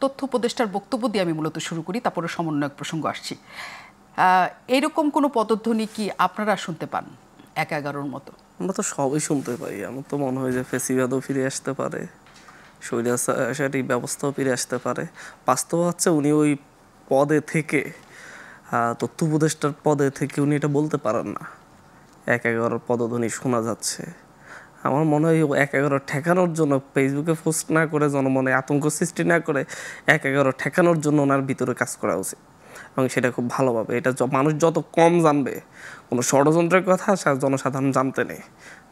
তথ্য উপদেষ্টার বক্তব্য দিয়ে আমি মূলত শুরু করি, তারপরে সমন্বয়ক প্রসঙ্গ আসছি। এইরকম কোনো পদধ্বনি কি আপনারা শুনতে পান ১-১১-র মতো? আমরা তো সবই শুনতে পাই। আমার তো মনে হয় যে ফেসিবাদও ফিরে আসতে পারে, স্বৈরাচারী ব্যবস্থাও ফিরে আসতে পারে। বাস্তব হচ্ছে উনি ওই পদে থেকে, তথ্য উপদেষ্টার পদে থেকে উনি এটা বলতে পারেন না। ১-১১ পদধ্বনি শোনা যাচ্ছে। আমার মনে হয় ১-১১ ঠেকানোর জন্য ফেসবুকে পোস্ট না করে, জনমনে আতঙ্ক সৃষ্টি না করে ১-১১ ঠেকানোর জন্য ওনার ভিতরে কাজ করা উচিত, এবং সেটা খুব ভালোভাবে। এটা মানুষ যত কম জানবে কোনো ষড়যন্ত্রের কথা, জনসাধারণ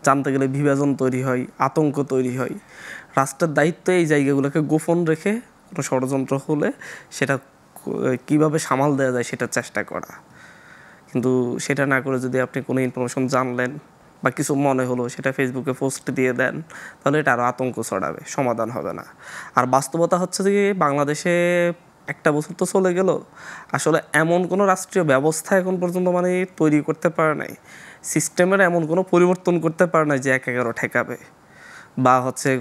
জানতে গেলে বিভাজন তৈরি হয়, আতঙ্ক তৈরি হয়। রাষ্ট্রের দায়িত্ব এই জায়গাগুলোকে গোপন রেখে কোনো ষড়যন্ত্র হলে সেটা কীভাবে সামাল দেওয়া যায় সেটা চেষ্টা করা। কিন্তু সেটা না করে যদি আপনি কোনো ইনফরমেশন জানলেন বা কিছু মনে হলো সেটা ফেসবুকে পোস্ট দিয়ে দেন, তাহলে এটা আরও আতঙ্ক ছড়াবে, সমাধান হবে না। আর বাস্তবতা হচ্ছে যে বাংলাদেশে একটা বছর তো চলে গেল, আসলে এমন কোনো রাষ্ট্রীয় ব্যবস্থা এখন পর্যন্ত তৈরি করতে পারে নাই, সিস্টেমের এমন কোনো পরিবর্তন করতে পারে নাই যে ১-১১ ঠেকাবে বা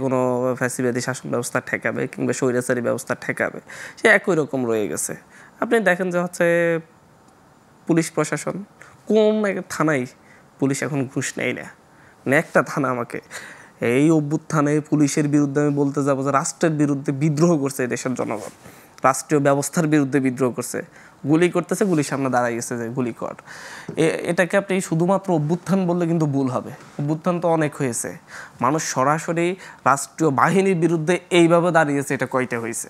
কোনো ফ্যাসিবাদী শাসন ব্যবস্থা ঠেকাবে কিংবা স্বৈরাচারী ব্যবস্থা ঠেকাবে। সে একই রকম রয়ে গেছে। আপনি দেখেন যে পুলিশ প্রশাসন, কোন থানায় পুলিশ এখন ঘুষ নেয় না। একটা থানা আমাকে এই অভ্যুত্থানে পুলিশের বিরুদ্ধে আমি বলতে যাবো যে রাষ্ট্রের বিরুদ্ধে বিদ্রোহ করছে এই দেশের জনগণ, রাষ্ট্রীয় ব্যবস্থার বিরুদ্ধে বিদ্রোহ করছে, গুলি করতেছে, গুলির সামনে দাঁড়াই গেছে যে গুলি কর। এটাকে আপনি শুধুমাত্র অভ্যুত্থান বললে কিন্তু ভুল হবে। অভ্যুত্থান তো অনেক হয়েছে, মানুষ সরাসরি রাষ্ট্রীয় বাহিনীর বিরুদ্ধে এইভাবে দাঁড়িয়েছে, এটা কয়টা হয়েছে,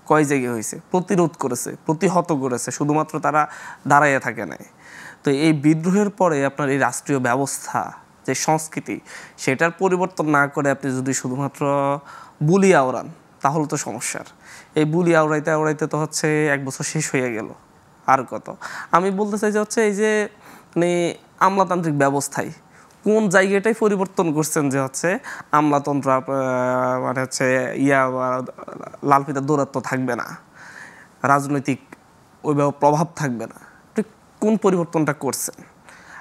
কয় জায়গায় হয়েছে, প্রতিরোধ করেছে, প্রতিহত করেছে, শুধুমাত্র তারা দাঁড়াইয়া থাকে নাই। তো এই বিদ্রোহের পরে আপনার এই রাষ্ট্রীয় ব্যবস্থা যে সংস্কৃতি, সেটার পরিবর্তন না করে আপনি যদি শুধুমাত্র বুলি আওড়ান তাহলে তো সমস্যার। এই বুলি আওড়াইতে আওড়াইতে তো 1 বছর শেষ হয়ে গেল, আর কত। আমি বলতে চাই যে এই যে আমলাতান্ত্রিক ব্যবস্থায় কোন জায়গাটাই পরিবর্তন করছেন যে আমলাতন্ত্র লালফিতার দৌরাত্ম্য থাকবে না, রাজনৈতিক ওইভাবে প্রভাব থাকবে না। আপনি কোন পরিবর্তনটা করছেন?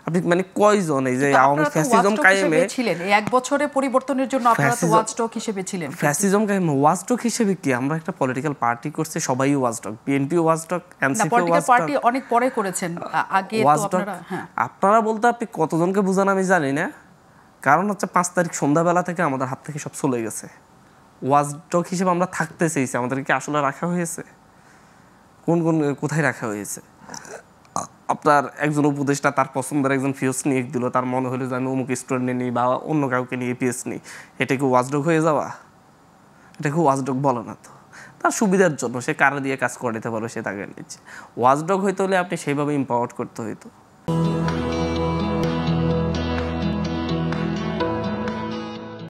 আপনি কয়জন এই যে আওয়ামী ফ্যাসিজম কায়েমে ছিলেন, এই 1 বছরে পরিবর্তনের জন্য আপনারা তো ওয়াচডগ হিসেবে ছিলেন। ফ্যাসিজম কায়েমে ওয়াচডগ হিসেবে কি আমরা একটা পলিটিক্যাল পার্টি করছে, সবাই watchdog, BNP watchdog, NCP political party অনেক পরে করেছেন, আগে তো আপনারা বলতে আপনি কতজনকে বুঝান আমি জানি না, কারণ 5 তারিখ সন্ধ্যাবেলা থেকে আমাদের হাত থেকে সব চলে গেছে। ওয়াচডগ হিসেবে আমরা থাকতে চেয়েছি, আমাদেরকে আসলে রাখা হয়েছে? কোথায় রাখা হয়েছে? আপনার একজন উপদেষ্টা তার পছন্দের একজন পিএস নিয়ে দিল, তার মনে হলো যে আমি অমুক স্টুডেন্ট নিই বা অন্য কাউকে নিয়ে পিএস নিই, এটা কি ওয়াচডগ হয়ে যাওয়া? এটা কি ওয়াচডগ বলে না তো। তার সুবিধার জন্য সে কারা দিয়ে কাজ করে দিতে পারবে সে তাকে নিচ্ছে। ওয়াচডগ হইতে হলে আপনি সেইভাবে এম্পাওয়ার্ড করতে হইতো।